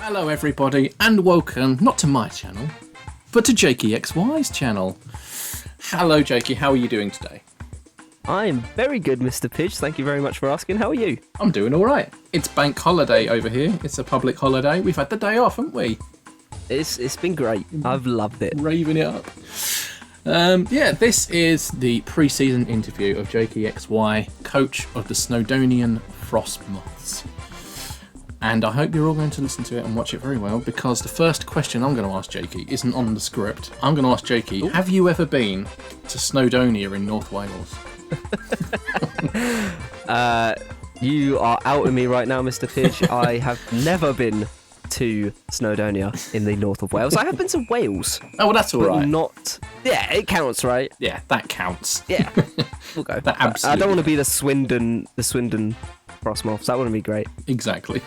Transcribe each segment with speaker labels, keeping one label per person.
Speaker 1: Hello everybody and welcome, not to my channel, but to JakeyXY's channel. Hello Jakey, how are you doing today?
Speaker 2: I'm very good, Mr. Pidge. Thank you very much for asking. How are you?
Speaker 1: I'm doing alright. It's bank holiday over here. It's a public holiday. We've had the day off, haven't we?
Speaker 2: It's been great. I've loved it.
Speaker 1: Raving it up. This is the pre-season interview of JakeyXY, coach of the Snowdonian Frostmoths. And I hope you're all going to listen to it and watch it very well, because the first question I'm going to ask Jakey isn't on the script. I'm going to ask Jakey, have you ever been to Snowdonia in North Wales?
Speaker 2: You are outing me right now, Mr. Pidge. I have never been to Snowdonia in the north of Wales. I have been to Wales.
Speaker 1: Oh, well, that's all right.
Speaker 2: Not... Yeah, it counts, right?
Speaker 1: Yeah, that counts.
Speaker 2: Yeah, we'll go.
Speaker 1: That absolutely.
Speaker 2: I don't want to be the Swindon Frostmoths. That wouldn't be great.
Speaker 1: Exactly.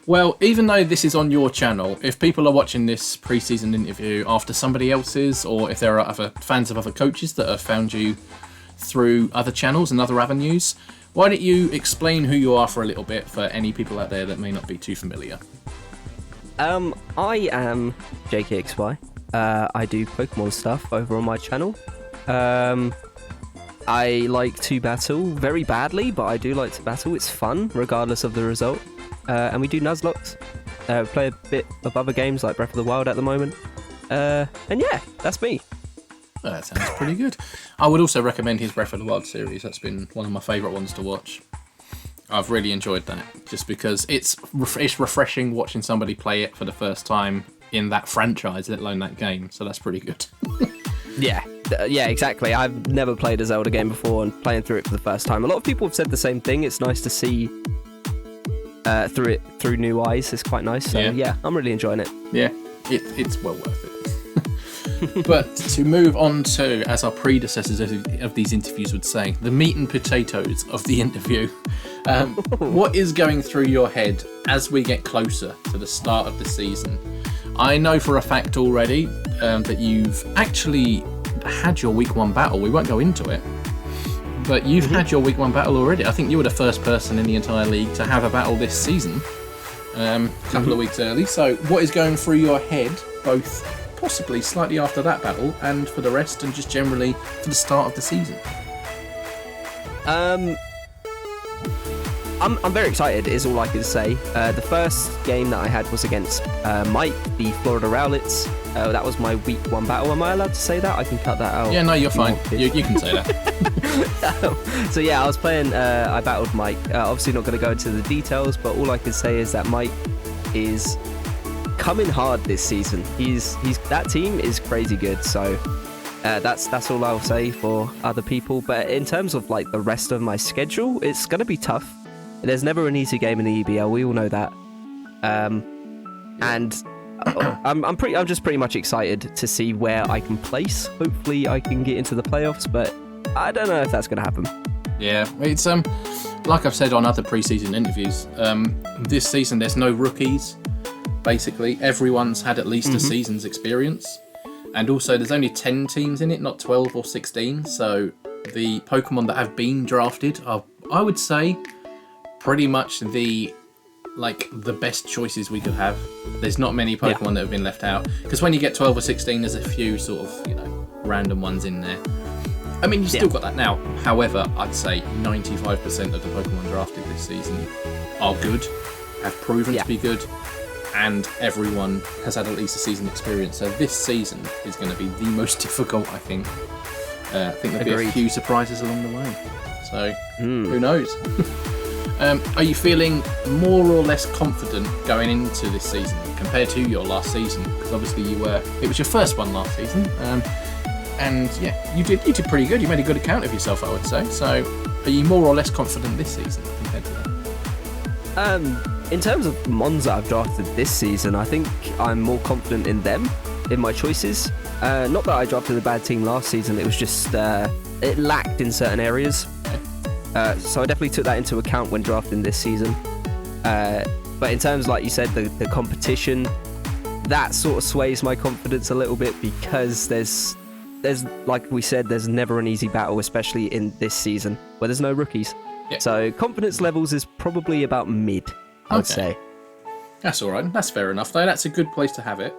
Speaker 1: Well, even though this is on your channel, if people are watching this pre-season interview after somebody else's, or if there are other fans of other coaches that have found you through other channels and other avenues, why don't you explain who you are for a little bit for any people out there that may not be too familiar?
Speaker 2: I am JakeyXY. I do Pokemon stuff over on my channel. I like to battle very badly, but I do like to battle. It's fun, regardless of the result. And we do Nuzlocks. Play a bit of other games like Breath of the Wild at the moment. And yeah, that's me.
Speaker 1: Well, that sounds pretty good. I would also recommend his Breath of the Wild series. That's been one of my favourite ones to watch. I've really enjoyed that, just because it's refreshing watching somebody play it for the first time in that franchise, let alone that game. So that's pretty good.
Speaker 2: Yeah, exactly. I've never played a Zelda game before, and playing through it for the first time. A lot of people have said the same thing. It's nice to see through new eyes. It's quite nice. So yeah, I'm really enjoying it.
Speaker 1: Yeah, it's well worth it. But to move on to, as our predecessors of these interviews would say, the meat and potatoes of the interview. What is going through your head as we get closer to the start of the season? I know for a fact already that you've actually had your week 1 battle. We won't go into it, but you've had your week 1 battle already. I think you were the first person in the entire league to have a battle this season, a couple of weeks early. So what is going through your head, both possibly slightly after that battle and for the rest, and just generally for the start of the season?
Speaker 2: I'm very excited, is all I can say. The first game that I had was against Mike, the Florida Rowlets. That was my week 1 battle. Am I allowed to say that? I can cut that out.
Speaker 1: Yeah, no, you're fine. You can say that.
Speaker 2: So yeah, I was playing, I battled Mike. Obviously not going to go into the details, but all I can say is that Mike is coming hard this season. That team is crazy good, so that's all I'll say for other people. But in terms of like the rest of my schedule, it's going to be tough. There's never an easy game in the EBL. We all know that. And I'm just pretty much excited to see where I can place. Hopefully, I can get into the playoffs, but I don't know if that's going to happen.
Speaker 1: Yeah, it's like I've said on other preseason interviews. This season, there's no rookies. Basically, everyone's had at least a season's experience, and also there's only 10 teams in it, not 12 or 16. So the Pokemon that have been drafted are, I would say, pretty much the best choices we could have. There's not many Pokemon that have been left out, because when you get 12 or 16, there's a few sort of random ones in there. I mean, you still got that now. However, I'd say 95% of the Pokemon drafted this season are good, have proven to be good, and everyone has had at least a season experience. So this season is going to be the most difficult, I think. I think there'll be a few surprises along the way. So who knows? Are you feeling more or less confident going into this season compared to your last season? Because obviously it was your first one last season, and yeah, you did pretty good. You made a good account of yourself, I would say. So, are you more or less confident this season compared to that?
Speaker 2: In terms of Mons that I've drafted this season, I think I'm more confident in them, in my choices. Not that I drafted a bad team last season. It was just it lacked in certain areas. So I definitely took that into account when drafting this season. But in terms, like you said, the competition, that sort of sways my confidence a little bit, because there's like we said, there's never an easy battle, especially in this season where there's no rookies. So confidence levels is probably about mid, I would say.
Speaker 1: That's all right. That's fair enough, though. That's a good place to have it.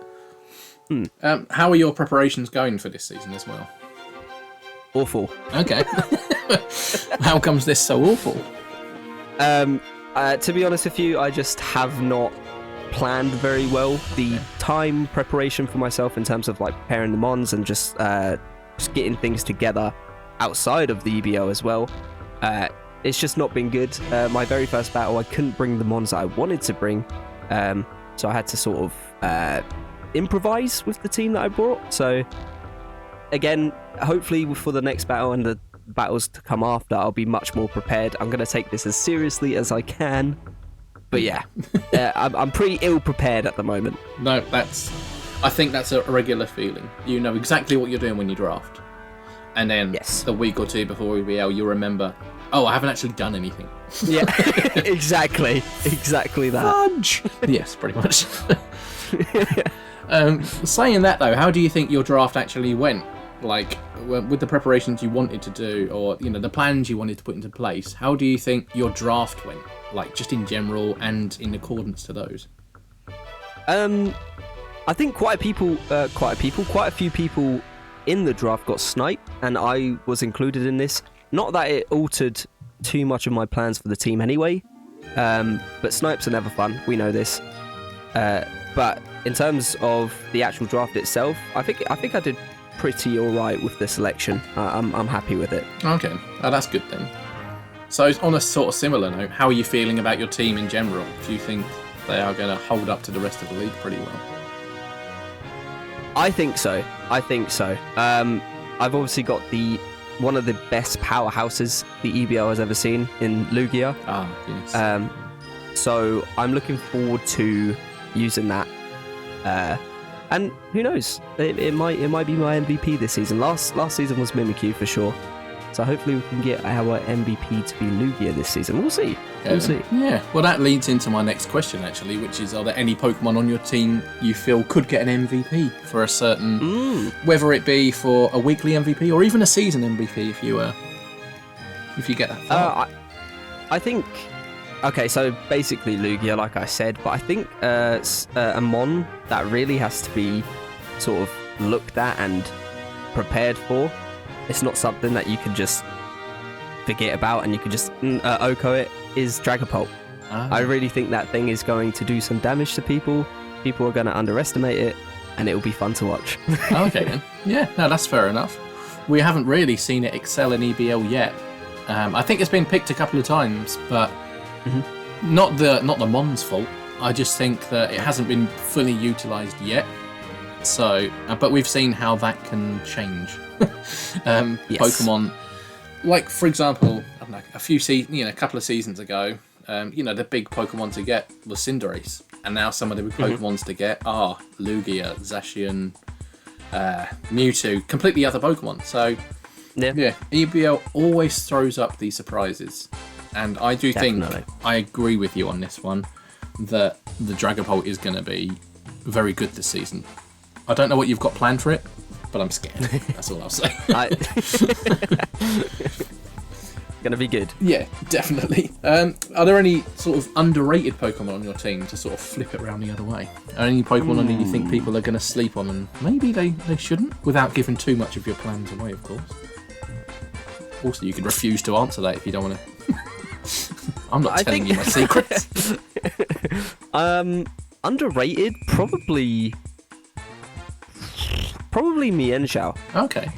Speaker 1: How are your preparations going for this season as well?
Speaker 2: Awful.
Speaker 1: Okay. How comes this so awful?
Speaker 2: To be honest with you, I just have not planned very well the time preparation for myself in terms of like preparing the mons and just getting things together outside of the EBL as well. It's just not been good. My very first battle, I couldn't bring the mons that I wanted to bring, so I had to sort of improvise with the team that I brought. So again, hopefully for the next battle and the battles to come after, I'll be much more prepared. I'm going to take this as seriously as I can. But yeah, I'm pretty ill prepared at the moment.
Speaker 1: No, I think that's a regular feeling. You know exactly what you're doing when you draft. And then the week or two before EBL, you remember, oh, I haven't actually done anything.
Speaker 2: Yeah, exactly that.
Speaker 1: Fudge! Yes, pretty much. Saying that, though, how do you think your draft actually went? Like, with the preparations you wanted to do, or, you know, the plans you wanted to put into place, how do you think your draft went? Like, just in general and in accordance to those?
Speaker 2: I think quite a few people in the draft got sniped, and I was included in this. Not that it altered too much of my plans for the team anyway, but snipes are never fun. We know this. But in terms of the actual draft itself, I think I did pretty all right with the selection. I'm happy with it.
Speaker 1: Okay, that's good then. So on a sort of similar note, how are you feeling about your team in general? Do you think they are going to hold up to the rest of the league pretty well?
Speaker 2: I think so. I've obviously got one of the best powerhouses the EBL has ever seen in Lugia.
Speaker 1: Ah, yes.
Speaker 2: So I'm looking forward to using that. And who knows? It might be my MVP this season. Last season was Mimikyu for sure. So hopefully we can get our MVP to be Lugia this season. We'll see. We'll see.
Speaker 1: Yeah. Well, that leads into my next question actually, which is: are there any Pokemon on your team you feel could get an MVP for a certain, whether it be for a weekly MVP or even a season MVP if you get that far?
Speaker 2: I think. Okay, so basically Lugia, like I said, but I think a Mon that really has to be sort of looked at and prepared for. It's not something that you can just forget about and you can just Oko it, is Dragapult. I really think that thing is going to do some damage to people. People are going to underestimate it, and it will be fun to watch.
Speaker 1: Okay, then. Yeah, no, that's fair enough. We haven't really seen it excel in EBL yet. I think it's been picked a couple of times, but not the Mon's fault. I just think that it hasn't been fully utilised yet. So, but we've seen how that can change. Yes. Pokemon, like for example, I don't know, a couple of seasons ago, the big Pokemon to get was Cinderace, and now some of the big Pokemons to get are Lugia, Zacian, Mewtwo, completely other Pokemon. So, yeah, EBL always throws up these surprises, and I do think I agree with you on this one that the Dragapult is going to be very good this season. I don't know what you've got planned for it, but I'm scared. That's all I'll say.
Speaker 2: Gonna be good.
Speaker 1: Yeah, definitely. Are there any sort of underrated Pokemon on your team to sort of flip it around the other way? Are any Pokemon on you think people are going to sleep on and maybe they shouldn't, without giving too much of your plans away, of course? Also, you can refuse to answer that if you don't want to. I'm not telling you my secrets.
Speaker 2: Underrated? Probably Mienshao.
Speaker 1: Okay.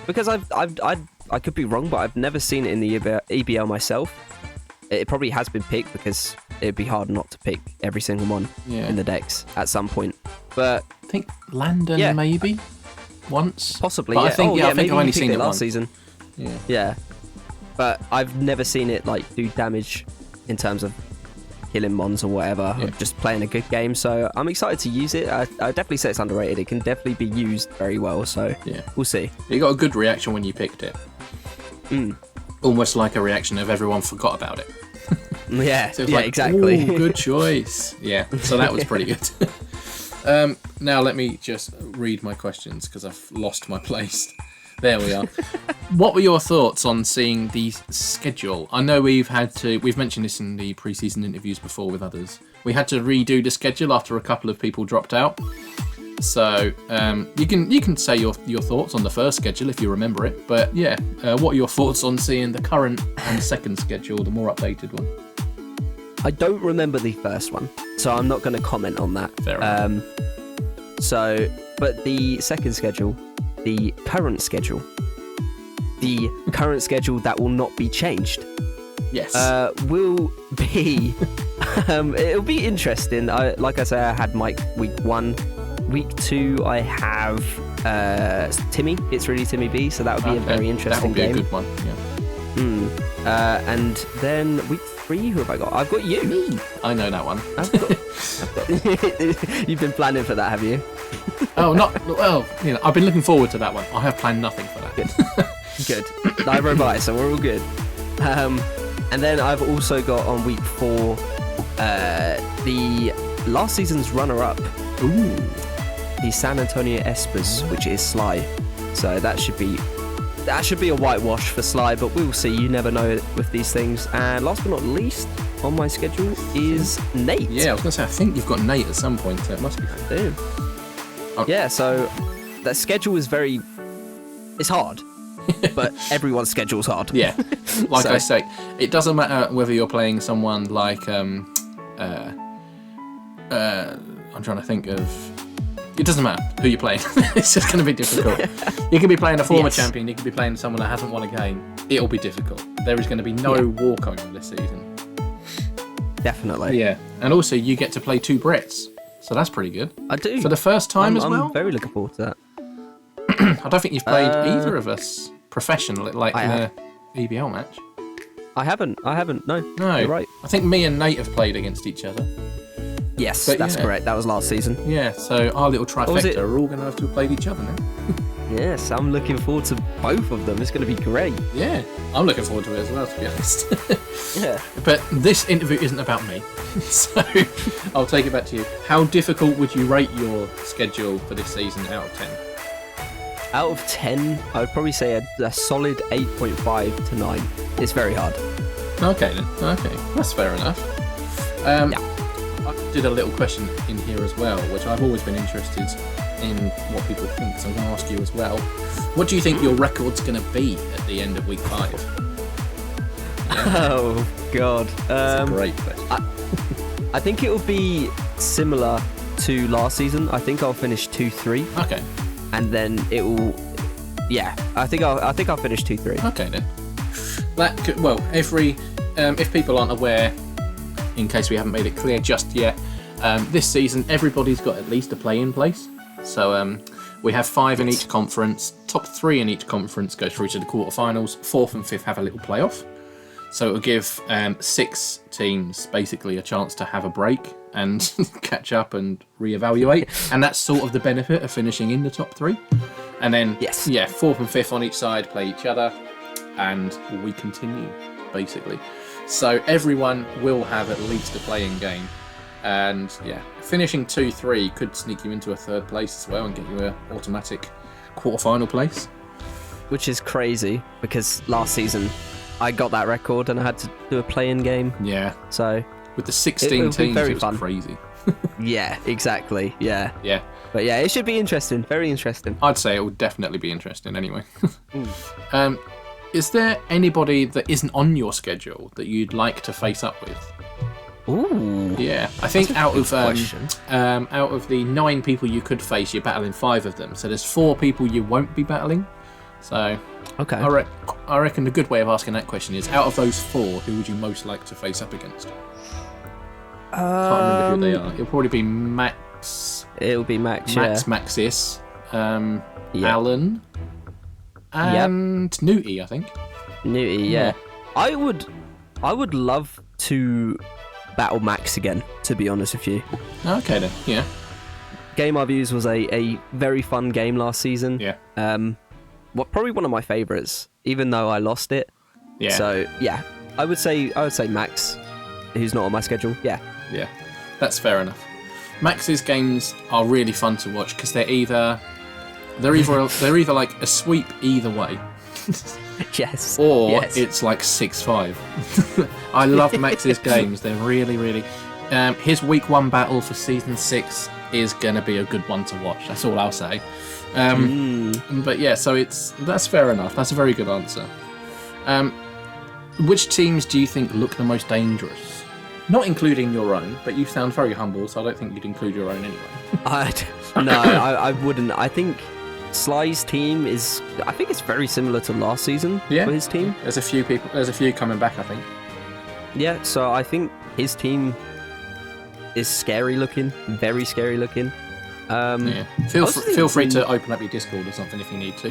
Speaker 2: Because I could be wrong, but I've never seen it in the EBL myself. It probably has been picked because it'd be hard not to pick every single one in the decks at some point. But
Speaker 1: I think Landon maybe once,
Speaker 2: possibly.
Speaker 1: But I think I've only seen it
Speaker 2: last season. Yeah, but I've never seen it like do damage in terms of killing mons or whatever, or just playing a good game. So I'm excited to use it. I definitely say it's underrated. It can definitely be used very well. So we'll see.
Speaker 1: You got a good reaction when you picked it. Almost like a reaction of everyone forgot about it. So like, exactly. Good choice. Yeah, so that was pretty good. Now let me just read my questions because I've lost my place. There we are. What were your thoughts on seeing the schedule? I know we've mentioned this in the pre-season interviews before with others. We had to redo the schedule after a couple of people dropped out. So you can say your thoughts on the first schedule if you remember it. But yeah, what are your thoughts on seeing the current and second schedule, the more updated one?
Speaker 2: I don't remember the first one, so I'm not going to comment on that.
Speaker 1: Fair enough.
Speaker 2: But the second schedule, the current schedule that will not be changed.
Speaker 1: Yes.
Speaker 2: Will be. It'll be interesting. Like I say, I had Mike week 1. Week 2, I have Timmy. ItsReallyTimmyB. So that would be a very interesting game.
Speaker 1: That would be a good one. Yeah.
Speaker 2: And then week 3, who have I got? I've got you.
Speaker 1: Me. I know that one.
Speaker 2: I've got... You've been planning for that, have you?
Speaker 1: I've been looking forward to that one. I have planned nothing for that.
Speaker 2: Good. Neither have I, so we're all good. And then I've also got on week 4 the last season's runner-up.
Speaker 1: Ooh.
Speaker 2: The San Antonio Espers, which is Sly. So that should be a whitewash for Sly, but we'll see. You never know with these things. And last but not least on my schedule is Nate.
Speaker 1: Yeah, I was going to say, I think you've got Nate at some point, so it must be.
Speaker 2: I do. Yeah, so that schedule is it's hard. But everyone's schedule's hard.
Speaker 1: Yeah. Like I say, it doesn't matter whether you're playing someone like I'm trying to think of. It doesn't matter who you're playing. It's just going to be difficult. You could be playing a former champion. You could be playing someone that hasn't won a game. It'll be difficult. There is going to be no walkover this season.
Speaker 2: Definitely.
Speaker 1: Yeah, and also you get to play 2 Brits, so that's pretty good.
Speaker 2: I do.
Speaker 1: For the first time as well.
Speaker 2: I'm very looking forward to that.
Speaker 1: I don't think you've played either of us professionally, like in a EBL match.
Speaker 2: I haven't. No. You're right.
Speaker 1: I think me and Nate have played against each other.
Speaker 2: Yes, that's correct. That was last season.
Speaker 1: Yeah, so our little trifecta are all going to have to have played each other now.
Speaker 2: Yes, I'm looking forward to both of them. It's going to be great.
Speaker 1: Yeah, I'm looking forward to it as well, to be honest.
Speaker 2: Yeah.
Speaker 1: But this interview isn't about me, so I'll take it back to you. How difficult would you rate your schedule for this season out of 10?
Speaker 2: Out of 10, I would probably say a solid 8.5 to 9. It's very hard.
Speaker 1: Okay then. Okay, that's fair enough. I did a little question in here as well, which I've always been interested in what people think, so I'm going to ask you as well. What do you think your record's going to be at the end of week 5? Yeah.
Speaker 2: Oh, God.
Speaker 1: That's a great question.
Speaker 2: I think it will be similar to last season. I think I'll finish 2-3.
Speaker 1: Okay.
Speaker 2: And then it will... Yeah, I think I'll finish 2-3.
Speaker 1: Okay, then. That could, well, if people aren't aware, in case we haven't made it clear just yet, this season everybody's got at least a play-in place. So we have 5 in each conference. Top 3 in each conference go through to the quarterfinals. 4th and 5th have a little playoff. So it'll give 6 teams basically a chance to have a break and catch up and reevaluate. And that's sort of the benefit of finishing in the top 3. And then, 4th and 5th on each side play each other, and we continue, basically. So everyone will have at least a playing game. And finishing 2-3 could sneak you into a 3rd place as well and get you an automatic quarterfinal place.
Speaker 2: Which is crazy, because last season I got that record and I had to do a play-in game.
Speaker 1: Yeah.
Speaker 2: So
Speaker 1: with the 16 teams, it was
Speaker 2: fun.
Speaker 1: Crazy.
Speaker 2: Yeah, exactly. Yeah.
Speaker 1: Yeah.
Speaker 2: But yeah, it should be interesting. Very interesting.
Speaker 1: I'd say it will definitely be interesting anyway. Is there anybody that isn't on your schedule that you'd like to face up with?
Speaker 2: Ooh.
Speaker 1: Yeah, I think out of the 9 people you could face, you're battling 5 of them. So there's 4 people you won't be battling. So
Speaker 2: okay,
Speaker 1: I reckon the good way of asking that question is, out of those 4, who would you most like to face up against? Can't remember who they are. It'll probably be Max.
Speaker 2: It'll be Max.
Speaker 1: Maxis, Alan, and Newty, I think.
Speaker 2: Newty, yeah. I would love to battle Max again, to be honest with you.
Speaker 1: Okay then, yeah.
Speaker 2: Game I've used was a very fun game last season.
Speaker 1: Yeah.
Speaker 2: Probably one of my favourites, even though I lost it.
Speaker 1: Yeah.
Speaker 2: So yeah, I would say Max, who's not on my schedule. Yeah.
Speaker 1: Yeah, that's fair enough. Max's games are really fun to watch because they're either They're either like a sweep either way.
Speaker 2: Yes.
Speaker 1: Or it's like 6-5. I love Maxis games. They're really, really... his week 1 battle for season 6 is going to be a good one to watch. That's all I'll say. But yeah, so that's fair enough. That's a very good answer. Which teams do you think look the most dangerous? Not including your own, but you sound very humble, so I don't think you'd include your own anyway.
Speaker 2: I wouldn't. I think Sly's team I think it's very similar to last season for his team.
Speaker 1: There's a few coming back, I think.
Speaker 2: Yeah, so I think his team is scary looking, very scary looking.
Speaker 1: Feel free to open up your Discord or something if you need to.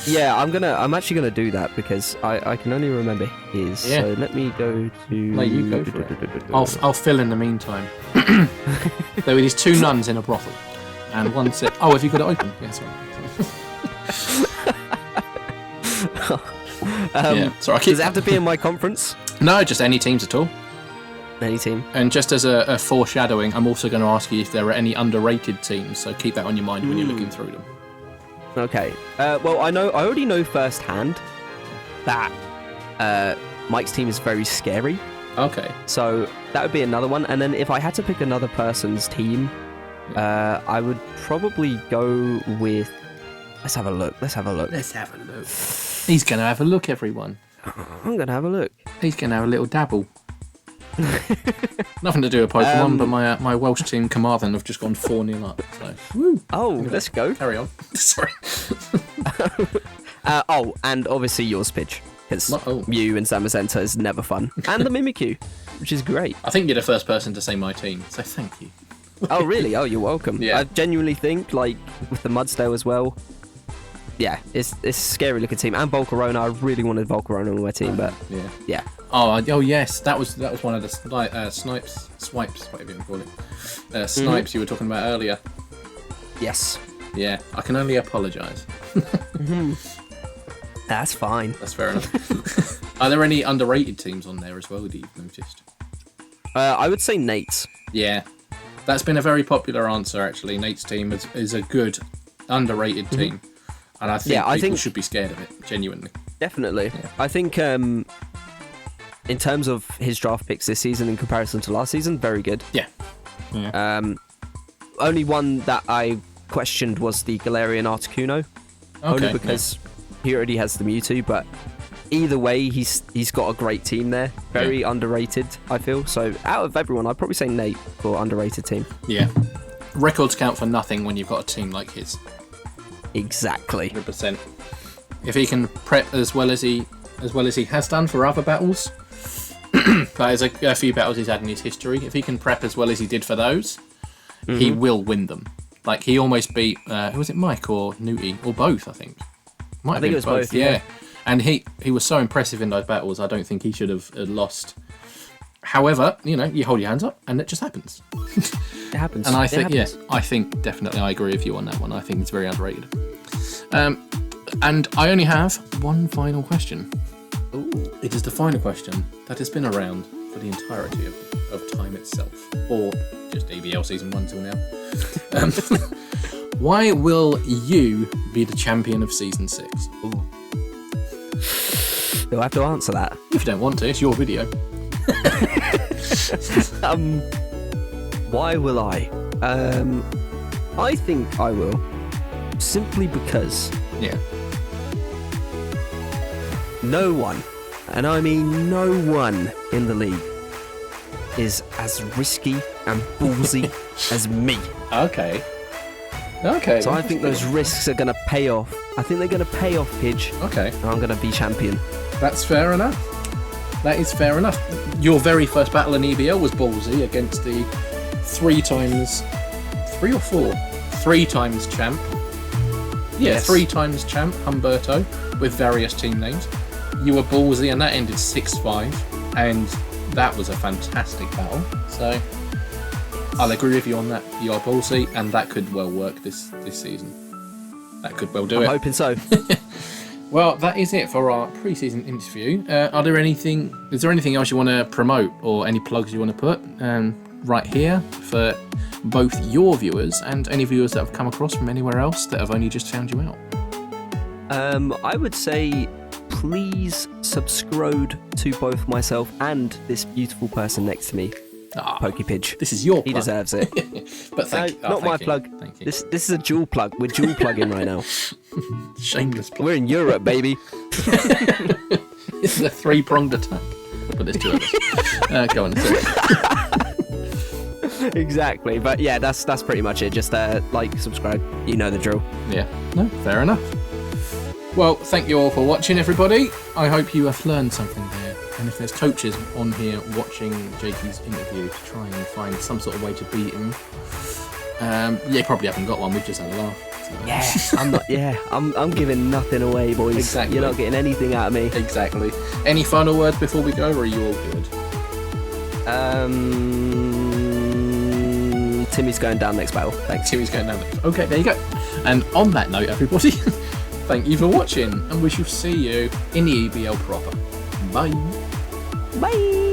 Speaker 2: Yeah, I'm actually gonna do that because I can only remember his. Yeah. So let me go to.
Speaker 1: No, you go for it. I'll fill in the meantime. There were these 2 nuns in a brothel, and one said, "Oh, have you got it open?" Yeah, sorry. Sorry.
Speaker 2: Does it have to be in my conference?
Speaker 1: No, just any teams at all.
Speaker 2: Any team.
Speaker 1: And just as a foreshadowing, I'm also going to ask you if there are any underrated teams, so keep that on your mind when you're looking through them.
Speaker 2: Okay. Well, I already know firsthand that Mike's team is very scary.
Speaker 1: Okay.
Speaker 2: So that would be another one. And then if I had to pick another person's team, I would probably go with... Let's have a look.
Speaker 1: He's going to have a look, everyone.
Speaker 2: I'm going to have a look.
Speaker 1: He's going to have a little dabble. Nothing to do with Pokemon, but my Welsh team Carmarthen have just gone 4-0 up. So, woo.
Speaker 2: Oh, let's go.
Speaker 1: Carry on. Sorry.
Speaker 2: And obviously yours, Pidge. Because you and Zamazenta is never fun. And the Mimikyu, which is great.
Speaker 1: I think you're the first person to say my team, so thank you.
Speaker 2: Oh, really? Oh, you're welcome.
Speaker 1: Yeah.
Speaker 2: I genuinely think, like, with the Mudsdale as well, yeah, it's a scary looking team. And Volcarona, I really wanted Volcarona on my team, but yeah.
Speaker 1: Oh yes, that was one of the swipes, whatever you call it. Snipes you were talking about earlier.
Speaker 2: Yes.
Speaker 1: Yeah, I can only apologise.
Speaker 2: That's fine.
Speaker 1: That's fair enough. Are there any underrated teams on there as well that you've noticed?
Speaker 2: I would say Nate's.
Speaker 1: Yeah, that's been a very popular answer actually. Nate's team is a good underrated team. And I think people should be scared of it, genuinely.
Speaker 2: Definitely.
Speaker 1: Yeah.
Speaker 2: I think in terms of his draft picks this season in comparison to last season, very good.
Speaker 1: Yeah.
Speaker 2: Only one that I questioned was the Galarian Articuno. Only because he already has the Mewtwo, but either way, he's got a great team there. Very underrated, I feel. So out of everyone, I'd probably say Nate for underrated team.
Speaker 1: Yeah. Records count for nothing when you've got a team like his.
Speaker 2: Exactly.
Speaker 1: 100%. If he can prep as well as he has done for other battles, there's a few battles he's had in his history. If he can prep as well as he did for those, he will win them. Like he almost beat who was it, Mike or Newty or both? I think.
Speaker 2: I think it was both. Yeah.
Speaker 1: And he was so impressive in those battles. I don't think he should have lost. However, you hold your hands up and it just happens.
Speaker 2: It happens.
Speaker 1: And I think definitely I agree with you on that one. I think it's very underrated. And I only have one final question. Ooh. It is the final question that has been around for the entirety of time itself, or just EBL season 1 till now. Why will you be the champion of season 6?
Speaker 2: Ooh. Do I have to answer that?
Speaker 1: If you don't want to, it's your video.
Speaker 2: Why will I? I think I will. Simply because no one, and I mean no one in the league, is as risky and ballsy as me.
Speaker 1: Okay.
Speaker 2: So I think those risks are going to pay off. I think they're going to pay off, Pidge.
Speaker 1: Okay.
Speaker 2: And I'm going to be champion.
Speaker 1: That's fair enough. That is fair enough. Your very first battle in EBL was ballsy against the 3 times champ. Yeah,
Speaker 2: Yes.
Speaker 1: 3 times champ, Humberto, with various team names. You were ballsy and that ended 6-5, and that was a fantastic battle. So I'll agree with you on that. You are ballsy, and that could well work this season. That could well do it.
Speaker 2: I'm hoping so.
Speaker 1: Well, that is it for our pre-season interview. Is there anything else you want to promote or any plugs you want to put? right here for both your viewers and any viewers that have come across from anywhere else that have only just found you out?
Speaker 2: I would say please subscribe to both myself and this beautiful person next to me, PokéPidge.
Speaker 1: This is your plug.
Speaker 2: He deserves it.
Speaker 1: But thank
Speaker 2: not my
Speaker 1: you.
Speaker 2: plug.
Speaker 1: Thank you.
Speaker 2: This is a dual plug. We're dual plugging right now.
Speaker 1: Shameless plug.
Speaker 2: We're in Europe, baby.
Speaker 1: This is a 3-pronged attack. But there's 2 of us. Go on.
Speaker 2: Exactly. But yeah, that's pretty much it. Just like, subscribe. You know the drill.
Speaker 1: Yeah. No, fair enough. Well, thank you all for watching, everybody. I hope you have learned something there. And if there's coaches on here watching Jakey's interview to try and find some sort of way to beat him, you probably haven't got one. We've just had a laugh. So.
Speaker 2: Yeah, I'm not. Yeah, I'm giving nothing away, boys.
Speaker 1: Exactly.
Speaker 2: You're not getting anything out of me.
Speaker 1: Exactly. Any final words before we go, or are you all good?
Speaker 2: Timmy's going down next battle. Thanks.
Speaker 1: Timmy's going down next. Okay, there you go. And on that note, everybody, thank you for watching, and we shall see you in the EBL proper. Bye.
Speaker 2: Bye.